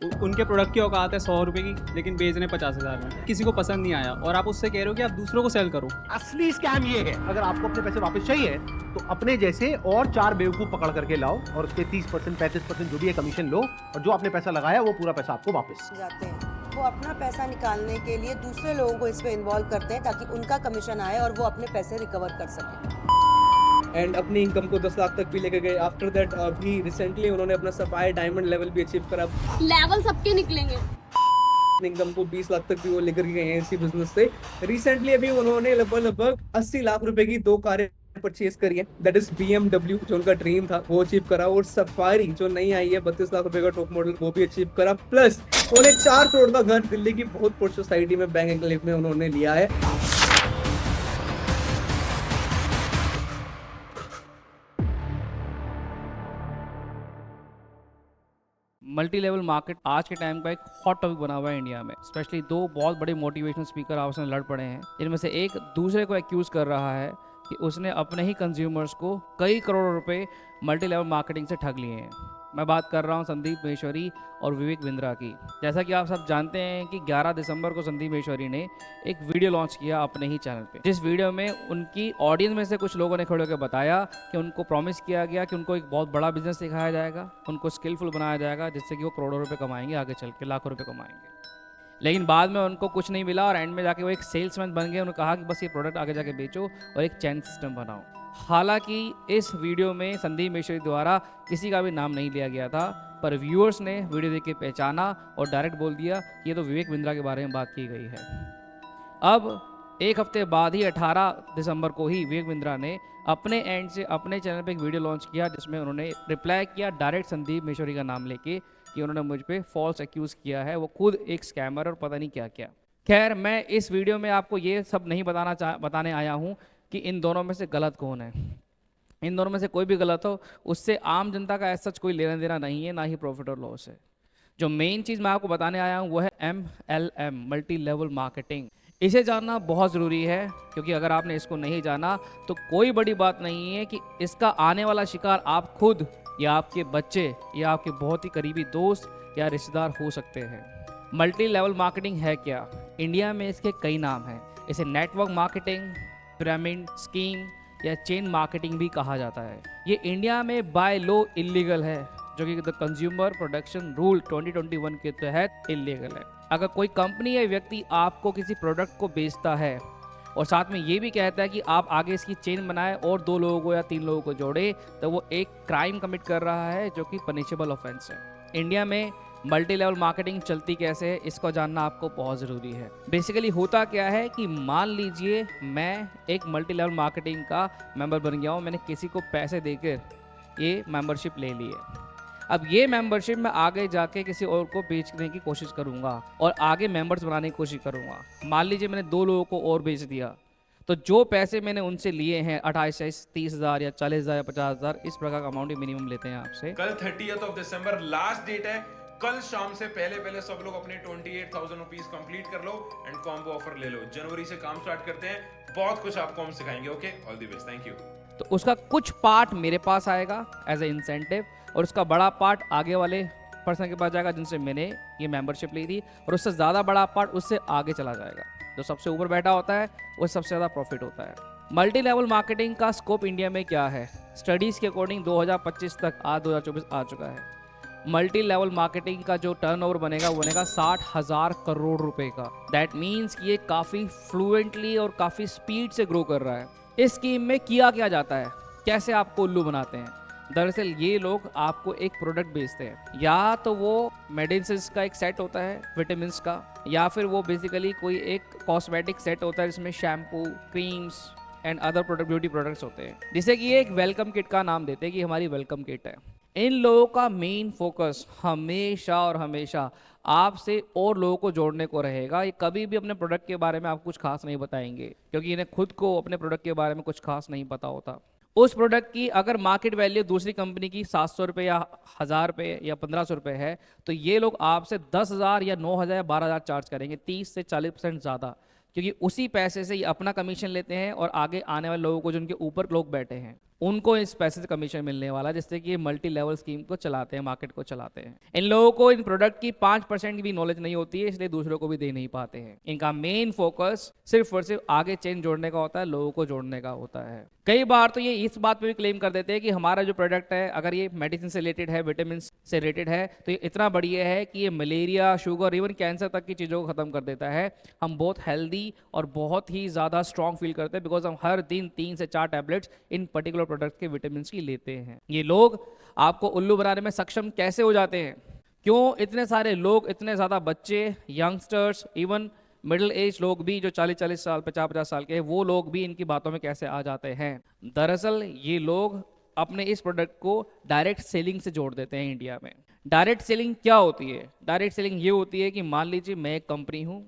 उनके प्रोडक्ट की औकात है 100 रुपए की, लेकिन बेच रहे हैं 50,000 में। किसी को पसंद नहीं आया और आप उससे कह रहे हो कि आप दूसरों को सेल करो। असली स्कैम ये है, अगर आपको अपने पैसे वापस चाहिए तो अपने जैसे और 4 बेवकूफ पकड़ करके लाओ और उसके 30% 35% जो भी है कमीशन लो, और जो आपने पैसा लगाया वो पूरा पैसा आपको वापस जाते हैं। वो अपना पैसा निकालने के लिए दूसरे लोगों को इसमें इन्वॉल्व करते हैं ताकि उनका कमीशन आए और वो अपने पैसे रिकवर कर सकें। एंड अपनी इनकम को 10 लाख तक भी लेके गए। आफ्टर दैट अभी रिसेंटली उन्होंने अपना सफायर डायमंड लेवल भी अचीव करा। लेवल सबके निकलेंगे। इनकम को 20 लाख तक भी वो लेकर गए हैं इसी बिजनेस से। रिसेंटली अभी उन्होंने लगभग 80 लाख रुपए की 2 कारें परचेज करी है। दैट इज BMW, जो उनका ड्रीम था वो अचीव करा, और सफारी जो नई आई है 32 लाख रुपए का टॉप मॉडल वो भी अचीव करा। प्लस उन्हें 4 करोड़ का घर दिल्ली की बहुत पुर सोसाइटी में बैंक एनक्लेव में उन्होंने लिया है। मल्टी लेवल मार्केट आज के टाइम का एक हॉट टॉपिक बना हुआ है इंडिया में। स्पेशली दो बहुत बड़े मोटिवेशनल स्पीकर आपस में लड़ पड़े हैं। इनमें से एक दूसरे को एक्यूज कर रहा है कि उसने अपने ही कंज्यूमर्स को कई करोड़ रुपए मल्टी लेवल मार्केटिंग से ठग लिए हैं। मैं बात कर रहा हूं संदीप महेश्वरी और विवेक बिंद्रा की। जैसा कि आप सब जानते हैं कि 11 दिसंबर को संदीप महेश्वरी ने एक वीडियो लॉन्च किया अपने ही चैनल पे, जिस वीडियो में उनकी ऑडियंस में से कुछ लोगों ने खड़े होकर बताया कि उनको प्रॉमिस किया गया कि उनको एक बहुत बड़ा बिजनेस सिखाया जाएगा, उनको स्किलफुल बनाया जाएगा, जिससे कि वो करोड़ों रुपए कमाएंगे, आगे चल के लाखों रुपए कमाएंगे। लेकिन बाद में उनको कुछ नहीं मिला और एंड में जाके वो एक सेल्समैन बन गए। उन्होंने कहा कि बस ये प्रोडक्ट आगे जाके बेचो और एक चैन सिस्टम बनाओ। हालांकि इस वीडियो में संदीप महेश्वरी द्वारा किसी का भी नाम नहीं लिया गया था, पर व्यूअर्स ने वीडियो देख के पहचाना और डायरेक्ट बोल दिया कि ये तो विवेक बिंद्रा के बारे में बात की गई है। अब एक हफ्ते बाद ही 18 दिसंबर को ही विवेक बिंद्रा ने अपने एंड से अपने चैनल पे एक वीडियो लॉन्च किया, जिसमें उन्होंने रिप्लाई किया डायरेक्ट संदीप महेश्वरी का नाम लेके कि उन्होंने मुझ पे फॉल्स एक्यूज किया है, वो खुद एक स्कैमर और पता नहीं क्या क्या। खैर, मैं इस वीडियो में आपको ये सब नहीं बताने आया हूँ कि इन दोनों में से गलत कौन है। इन दोनों में से कोई भी गलत हो, उससे आम जनता का ऐसा कोई लेना देना नहीं है, ना ही प्रॉफिट और लॉस है। जो मेन चीज़ मैं आपको बताने आया हूँ वो है MLM, मल्टी लेवल मार्केटिंग। इसे जानना बहुत ज़रूरी है, क्योंकि अगर आपने इसको नहीं जाना तो कोई बड़ी बात नहीं है कि इसका आने वाला शिकार आप खुद या आपके बच्चे या आपके बहुत ही करीबी दोस्त या रिश्तेदार हो सकते हैं। मल्टी लेवल मार्केटिंग है क्या? इंडिया में इसके कई नाम हैं। इसे नेटवर्क मार्केटिंग, पिरामिड स्कीम या चेन मार्केटिंग भी कहा जाता है। ये इंडिया में बाय लॉ इलीगल है, जो कि द कंज्यूमर प्रोटेक्शन रूल 2021 के तहत इलीगल है। अगर कोई कंपनी या व्यक्ति आपको किसी प्रोडक्ट को बेचता है और साथ में ये भी कहता है कि आप आगे इसकी चेन बनाए और 2 लोगों को या 3 लोगों को जोड़े, तो वो एक क्राइम कमिट कर रहा है, जो कि पनिशेबल ऑफेंस है। इंडिया में मल्टी लेवल मार्केटिंग चलती कैसे है, इसको जानना आपको बहुत ज़रूरी है। बेसिकली होता क्या है कि मान लीजिए मैं एक मल्टी लेवल मार्केटिंग का मेंबर बन गया हूँ, मैंने किसी को पैसे देकर ये मेंबरशिप ले ली है। अब ये मेंबरशिप मैं आगे जाके किसी और को बेचने की कोशिश करूँगा और आगे मेंबर्स बनाने की कोशिश करूँगा। मान लीजिए मैंने 2 लोगों को और बेच दिया, तो जो पैसे मैंने उनसे लिए हैं 28, 30,000 या 40,000 या 50,000, इस प्रकार का अमाउंट मिनिमम लेते हैं आपसे। कल 30 दिसंबर लास्ट डेट है। कल शाम से पहले सब लोग अपने 28,000 रुपीज कंप्लीट कर लो एंड कॉम्बो ऑफर ले लो। जनवरी से काम स्टार्ट करते हैं, बहुत कुछ आपको हम सिखाएंगे। Okay, all the best, thank you. तो उसका कुछ पार्ट मेरे पास आएगा एज ए इंसेंटिव, और उसका बड़ा पार्ट आगे वाले पर्सन के पास जाएगा जिनसे मैंने ये मेंबरशिप ली थी, और उससे ज़्यादा बड़ा पार्ट उससे आगे चला जाएगा। जो सबसे ऊपर बैठा होता है वो सबसे ज़्यादा प्रॉफिट होता है। मल्टी लेवल मार्केटिंग का स्कोप इंडिया में क्या है? स्टडीज़ के अकॉर्डिंग 2025 तक, आज 2024 आ चुका है, मल्टी लेवल मार्केटिंग का जो टर्नओवर बनेगा वो बनेगा 60,000 करोड़ रुपए का। दैट मीन्स कि ये काफ़ी फ्लुएंटली और काफ़ी स्पीड से ग्रो कर रहा है। इस स्कीम में किया क्या जाता है, कैसे आपको उल्लू बनाते हैं? दरअसल ये लोग आपको एक प्रोडक्ट बेचते हैं, या तो वो मेडिसिन का एक सेट होता है विटामिन का, या फिर वो बेसिकली कोई एक कॉस्मेटिक सेट होता है जिसमें shampoo, creams and other product, beauty products होते हैं, जिसे कि एक वेलकम किट का नाम देते हैं कि हमारी वेलकम किट है। इन लोगों का मेन फोकस हमेशा और हमेशा आपसे और लोगों को जोड़ने को रहेगा। ये कभी भी अपने प्रोडक्ट के बारे में आपको कुछ खास नहीं बताएंगे, क्योंकि इन्हें खुद को अपने प्रोडक्ट के बारे में कुछ खास नहीं पता होता। उस प्रोडक्ट की अगर मार्केट वैल्यू दूसरी कंपनी की 700 रुपये या 1000 रुपये या 1500 रुपये है, तो ये लोग आपसे 10,000 या 9,000 या 12,000 चार्ज करेंगे, 30 से 40% ज़्यादा, क्योंकि उसी पैसे से ये अपना कमीशन लेते हैं और आगे आने वाले लोगों को, जो उनके ऊपर लोग बैठे हैं, उनको इस पैसे से कमीशन मिलने वाला है, जिससे कि ये मल्टी लेवल स्कीम को चलाते हैं, मार्केट को चलाते हैं। इन लोगों को इन प्रोडक्ट की 5% भी नॉलेज नहीं होती है, इसलिए दूसरों को भी दे नहीं पाते हैं। इनका मेन फोकस सिर्फ और सिर्फ आगे चेन जोड़ने का होता है, लोगों को जोड़ने का होता है। कई बार तो ये इस बात पे भी क्लेम कर देते हैं कि हमारा जो प्रोडक्ट है, अगर ये मेडिसिन से रिलेटेड है, विटामिन से रिलेटेड है, तो ये इतना बढ़िया है कि ये मलेरिया, शुगर, इवन कैंसर तक की चीज़ों को ख़त्म कर देता है। हम बहुत हेल्दी और बहुत ही ज़्यादा स्ट्रॉन्ग फील करते हैं, बिकॉज हम हर दिन 3 से 4 टैबलेट्स इन पर्टिकुलर प्रोडक्ट के विटामिन की लेते हैं। ये लोग आपको उल्लू बनाने में सक्षम कैसे हो जाते हैं? क्यों इतने सारे लोग, इतने ज़्यादा बच्चे, यंगस्टर्स, इवन मिडिल एज लोग भी जो 40-40 साल, 50-50 साल के हैं, वो लोग भी इनकी बातों में कैसे आ जाते हैं? दरअसल ये लोग अपने इस प्रोडक्ट को डायरेक्ट सेलिंग से जोड़ देते हैं इंडिया में। डायरेक्ट सेलिंग क्या होती है? डायरेक्ट सेलिंग ये होती है कि मान लीजिए मैं एक कंपनी हूँ,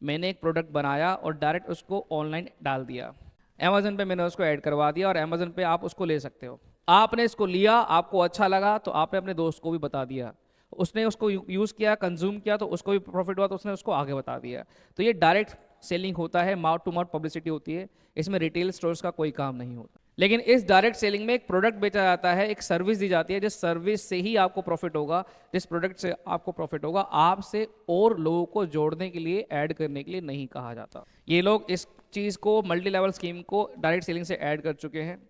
मैंने एक प्रोडक्ट बनाया और डायरेक्ट उसको ऑनलाइन डाल दिया, अमेजन पे मैंने उसको ऐड करवा दिया और अमेजन पे आप उसको ले सकते हो। आपने इसको लिया, आपको अच्छा लगा तो आपने अपने दोस्त को भी बता दिया, उसने उसको यूज़ किया, कंज्यूम किया, तो उसको भी प्रॉफिट हुआ तो उसने उसको आगे बता दिया। तो ये डायरेक्ट सेलिंग होता है, माउथ टू माउथ पब्लिसिटी होती है, इसमें रिटेल स्टोर्स का कोई काम नहीं होता। लेकिन इस डायरेक्ट सेलिंग में एक प्रोडक्ट बेचा जाता है, एक सर्विस दी जाती है, जिस सर्विस से ही आपको प्रॉफिट होगा, जिस प्रोडक्ट से आपको प्रॉफिट होगा, आपसे और लोगों को जोड़ने के लिए, ऐड करने के लिए नहीं कहा जाता। ये लोग इस चीज़ को, मल्टी लेवल स्कीम को डायरेक्ट सेलिंग से ऐड कर चुके हैं।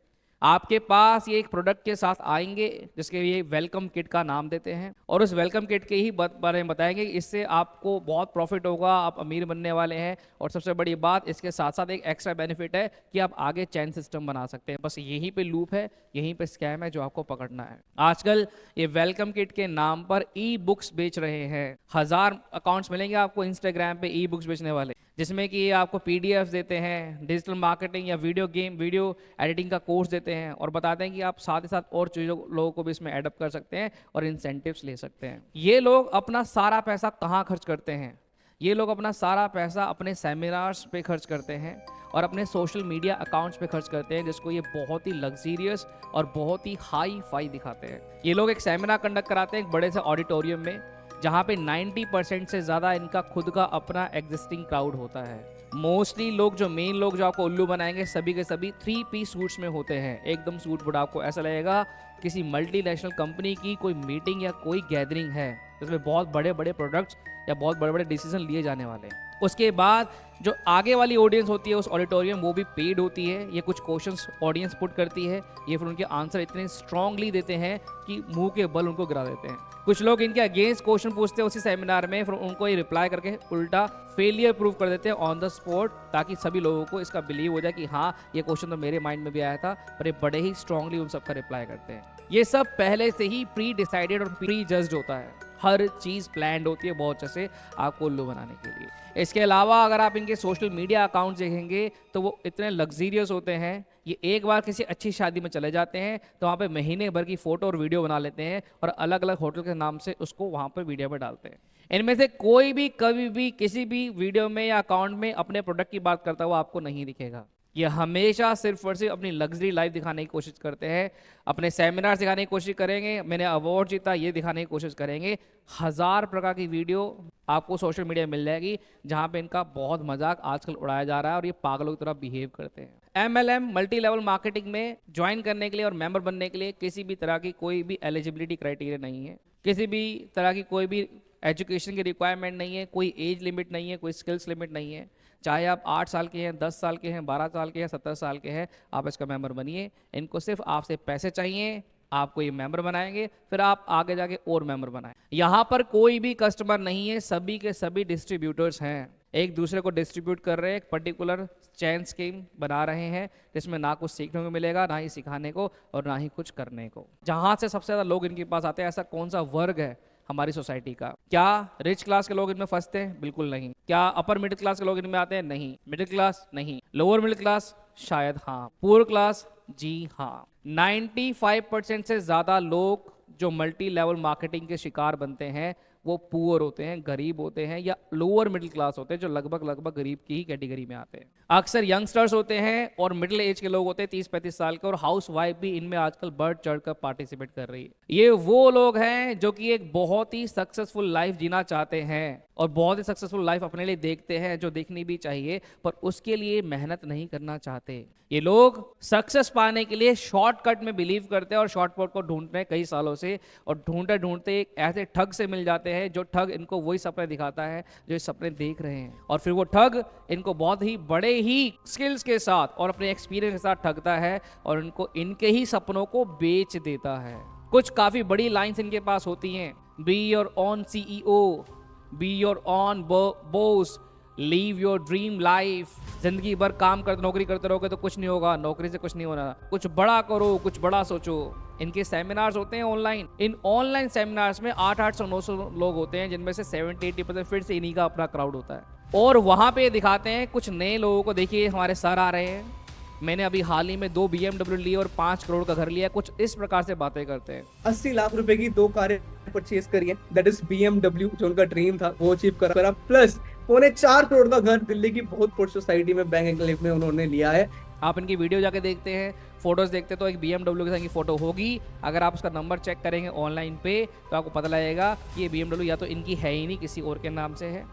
आपके पास ये एक प्रोडक्ट के साथ आएंगे जिसके ये वेलकम किट का नाम देते हैं, और उस वेलकम किट के ही बारे में बताएंगे कि इससे आपको बहुत प्रॉफिट होगा, आप अमीर बनने वाले हैं, और सबसे बड़ी बात इसके साथ साथ एक एक्स्ट्रा बेनिफिट है कि आप आगे चैन सिस्टम बना सकते हैं। बस यहीं पे लूप है, यहीं पे स्कैम है जो आपको पकड़ना है। आजकल ये वेलकम किट के नाम पर ई बुक्स बेच रहे हैं। 1000 अकाउंट्स मिलेंगे आपको इंस्टाग्राम पे ई बुक्स बेचने वाले, जिसमें कि ये आपको PDF देते हैं, डिजिटल मार्केटिंग या वीडियो एडिटिंग का कोर्स देते हैं, और बताते हैं कि आप साथ ही साथ और चीज़ों, लोगों को भी इसमें एडअप कर सकते हैं और इंसेंटिव्स ले सकते हैं। ये लोग अपना सारा पैसा कहाँ खर्च करते हैं? ये लोग अपना सारा पैसा अपने सेमिनार्स पे खर्च करते हैं और अपने सोशल मीडिया अकाउंट्स पे खर्च करते हैं, जिसको ये बहुत ही लग्जीरियस और बहुत ही हाई फाई दिखाते हैं। ये लोग एक सेमिनार कंडक्ट कराते हैं एक बड़े से ऑडिटोरियम में, जहाँ पे 90% से ज़्यादा इनका खुद का अपना एग्जिस्टिंग क्राउड होता है। मोस्टली लोग, जो मेन लोग जो आपको उल्लू बनाएंगे, सभी के सभी 3 पीस सूट्स में होते हैं, एकदम सूट बूट। आपको ऐसा लगेगा किसी मल्टीनेशनल कंपनी की कोई मीटिंग या कोई गैदरिंग है, जिसमें बहुत बड़े बड़े प्रोडक्ट्स या बहुत बड़े बड़े डिसीजन लिए जाने वाले हैं। उसके बाद जो आगे वाली ऑडियंस होती है उस ऑडिटोरियम, वो भी पेड होती है। ये कुछ क्वेश्चंस ऑडियंस पुट करती है, ये फिर उनके आंसर इतने स्ट्रांगली देते हैं कि मुंह के बल उनको गिरा देते हैं। कुछ लोग इनके अगेंस्ट क्वेश्चन पूछते हैं उसी सेमिनार में, फिर उनको ये रिप्लाई करके उल्टा फेलियर प्रूव कर देते हैं ऑन द स्पॉट, ताकि सभी लोगों को इसका बिलीव हो जाए कि हाँ, ये क्वेश्चन तो मेरे माइंड में भी आया था, पर ये बड़े ही स्ट्रांगली उन सबका रिप्लाई करते हैं। ये सब पहले से ही प्री डिसाइडेड और प्री जज्ड होता है, हर चीज़ प्लान्ड होती है बहुत अच्छे से आपको उल्लू बनाने के लिए। इसके अलावा अगर आप इनके सोशल मीडिया अकाउंट देखेंगे तो वो इतने लग्जीरियस होते हैं। ये एक बार किसी अच्छी शादी में चले जाते हैं तो वहाँ पे महीने भर की फ़ोटो और वीडियो बना लेते हैं और अलग अलग होटल के नाम से उसको वहाँ पर वीडियो में डालते हैं। इनमें से कोई भी कभी भी किसी भी वीडियो में या अकाउंट में अपने प्रोडक्ट की बात करता हुआ आपको नहीं दिखेगा। ये हमेशा सिर्फ और सिर्फ अपनी लग्जरी लाइफ दिखाने की कोशिश करते हैं, अपने सेमिनार दिखाने की कोशिश करेंगे, मैंने अवार्ड जीता ये दिखाने की कोशिश करेंगे। 1000 प्रकार की वीडियो आपको सोशल मीडिया में मिल जाएगी जहाँ पे इनका बहुत मजाक आजकल उड़ाया जा रहा है और ये पागलों की तरह बिहेव करते हैं। MLM मल्टी लेवल मार्केटिंग में ज्वाइन करने के लिए और मेंबर बनने के लिए किसी भी तरह की कोई भी एलिजिबिलिटी क्राइटेरिया नहीं है, किसी भी तरह की कोई भी एजुकेशन की रिक्वायरमेंट नहीं है, कोई एज लिमिट नहीं है, कोई स्किल्स लिमिट नहीं है। चाहे आप 8 साल के हैं, 10 साल के हैं, 12 साल के हैं, 17 साल के हैं, आप इसका मेंबर बनिए। इनको सिर्फ आपसे पैसे चाहिए, आपको ये मेंबर बनाएंगे, फिर आप आगे जाके और मेंबर बनाएं। यहाँ पर कोई भी कस्टमर नहीं है, सभी के सभी डिस्ट्रीब्यूटर्स हैं, एक दूसरे को डिस्ट्रीब्यूट कर रहे हैं, एक पर्टिकुलर चैन स्कीम बना रहे हैं जिसमें ना कुछ सीखने को मिलेगा, ना ही सिखाने को और ना ही कुछ करने को। जहाँ से सबसे ज़्यादा लोग इनके पास आते हैं, ऐसा कौन सा वर्ग है हमारी सोसाइटी का? क्या रिच क्लास के लोग इनमें फंसते हैं? बिल्कुल नहीं। क्या अपर मिडिल क्लास के लोग इनमें आते हैं? नहीं। Middle class? नहीं। Lower middle class? शायद हाँ। Poor class? जी हाँ। 95% से ज़्यादा लोग जो मल्टी लेवल मार्केटिंग के शिकार बनते हैं वो पुअर होते हैं, गरीब होते हैं या लोअर मिडिल क्लास होते हैं, जो लगभग गरीब की ही कैटेगरी में आते हैं। अक्सर यंगस्टर्स होते हैं और मिडिल एज के लोग होते हैं 30-35 साल के, और हाउस वाइफ भी इनमें आजकल बढ़ चढ़कर पार्टिसिपेट कर रही है। ये वो लोग हैं जो कि एक बहुत ही सक्सेसफुल लाइफ जीना चाहते हैं और बहुत ही सक्सेसफुल लाइफ अपने लिए देखते हैं, जो देखनी भी चाहिए, पर उसके लिए मेहनत नहीं करना चाहते। ये लोग सक्सेस पाने के लिए शॉर्टकट में बिलीव करते हैं और शॉर्टकट को ढूंढते हैं कई सालों से, और ढूंढते ढूंढते एक ऐसे ठग से मिल जाते हैं जो ठग इनको वही सपने दिखाता है जो ये सपने देख रहे हैं, और फिर वो ठग इनको बहुत ही बड़े ही स्किल्स के साथ और अपने एक्सपीरियंस के साथ ठगता है और इनको इनके ही सपनों को बेच देता है। कुछ काफी बड़ी लाइंस इनके पास होती हैं, be your own CEO, be your own boss, leave your dream life. जिंदगी भर काम करते नौकरी करते रहोगे तो कुछ नहीं होगा, नौकरी से कुछ नहीं होना, कुछ बड़ा करो, कुछ बड़ा सोचो। इनके सेमिनार्स होते हैं ऑनलाइन, इन ऑनलाइन सेमिनार्स में 800-900 लोग होते हैं, जिनमें से 70-80% फिर से इन्हीं का अपना क्राउड होता है, और वहां पे दिखाते हैं कुछ नए लोगों को। देखिए हमारे सर आ रहे हैं, मैंने अभी हाल ही में 2 BMW ली और 5 करोड़ का घर लिया, कुछ इस प्रकार से बातें करते हैं। 80 लाख रुपए की 2 कारें परचेज करी है, दैट इज BMW, जो उनका ड्रीम था वो अचीव करा, प्लस 4.25 करोड़ का घर दिल्ली की बहुत पुअर सोसाइटी में बैंक एनक्लेव में उन्होंने लिया है। आप इनकी वीडियो जाके देखते हैं, फोटोज देखते हैं, तो एक BMW के साथ की फोटो होगी। अगर आप उसका नंबर चेक करेंगे ऑनलाइन पे तो आपको पता लगेगा कि ये BMW या तो इनकी है ही नहीं, किसी और के नाम से है,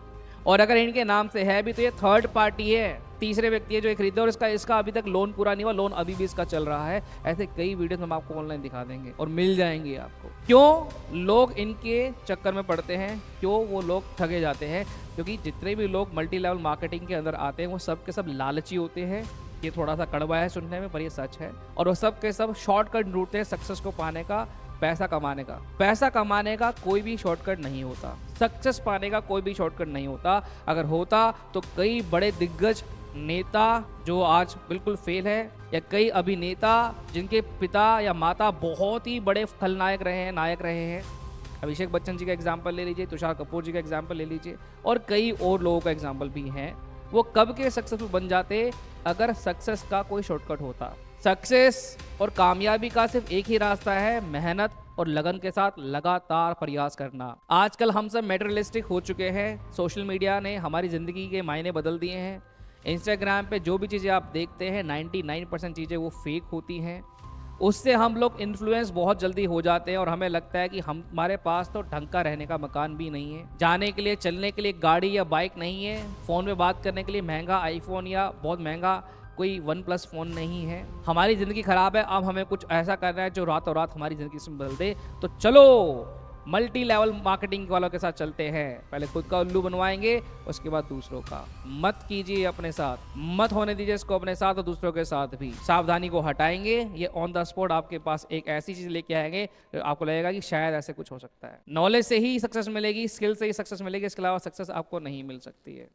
और अगर इनके नाम से है भी तो ये थर्ड पार्टी है, तीसरे व्यक्ति है जो ये खरीदे, और इसका अभी तक लोन पूरा नहीं हुआ, लोन अभी भी इसका चल रहा है। ऐसे कई वीडियोस हम आपको ऑनलाइन दिखा देंगे और मिल जाएंगे आपको। क्यों लोग इनके चक्कर में पड़ते हैं, क्यों वो लोग ठगे जाते हैं? क्योंकि जितने भी लोग मल्टी लेवल मार्केटिंग के अंदर आते हैं वो सब के सब लालची होते हैं। ये थोड़ा सा कड़वा है सुनने में, पर ये सच है, और वो सब के सब शॉर्टकट ढूंढते हैं सक्सेस को पाने का, पैसा कमाने का। पैसा कमाने का कोई भी शॉर्टकट नहीं होता, सक्सेस पाने का कोई भी शॉर्टकट नहीं होता। अगर होता तो कई बड़े दिग्गज नेता जो आज बिल्कुल फेल है, या कई अभिनेता जिनके पिता या माता बहुत ही बड़े खलनायक रहे हैं, नायक रहे हैं, अभिषेक बच्चन जी का एग्जाम्पल ले लीजिए, तुषार कपूर जी का एग्जाम्पल ले लीजिए, और कई और लोगों का एग्जाम्पल भी हैं, वो कब के सक्सेसफुल बन जाते अगर सक्सेस का कोई शॉर्टकट होता। सक्सेस और कामयाबी का सिर्फ एक ही रास्ता है, मेहनत और लगन के साथ लगातार प्रयास करना। आजकल हम सब मेटेरियलिस्टिक हो चुके हैं, सोशल मीडिया ने हमारी ज़िंदगी के मायने बदल दिए हैं। इंस्टाग्राम पे जो भी चीज़ें आप देखते हैं 99% चीज़ें वो फेक होती हैं, उससे हम लोग इन्फ्लुएंस बहुत जल्दी हो जाते हैं और हमें लगता है कि हमारे पास तो ढंग का रहने का मकान भी नहीं है, जाने के लिए चलने के लिए गाड़ी या बाइक नहीं है, फ़ोन में बात करने के लिए महंगा आईफोन या बहुत महंगा कोई OnePlus फ़ोन नहीं है। हमारी ज़िंदगी ख़राब है, अब हमें कुछ ऐसा करना है जो रातों रात हमारी ज़िंदगी से बदल दे। तो चलो मल्टी लेवल मार्केटिंग वालों के साथ चलते हैं, पहले खुद का उल्लू बनवाएंगे, उसके बाद दूसरों का। मत कीजिए अपने साथ, मत होने दीजिए इसको अपने साथ और दूसरों के साथ भी। सावधानी को हटाएंगे, ये ऑन द स्पॉट आपके पास एक ऐसी चीज़ लेके आएंगे जो आपको लगेगा कि शायद ऐसे कुछ हो सकता है। नॉलेज से ही सक्सेस मिलेगी, स्किल से ही सक्सेस मिलेगी, इसके अलावा सक्सेस आपको नहीं मिल सकती है।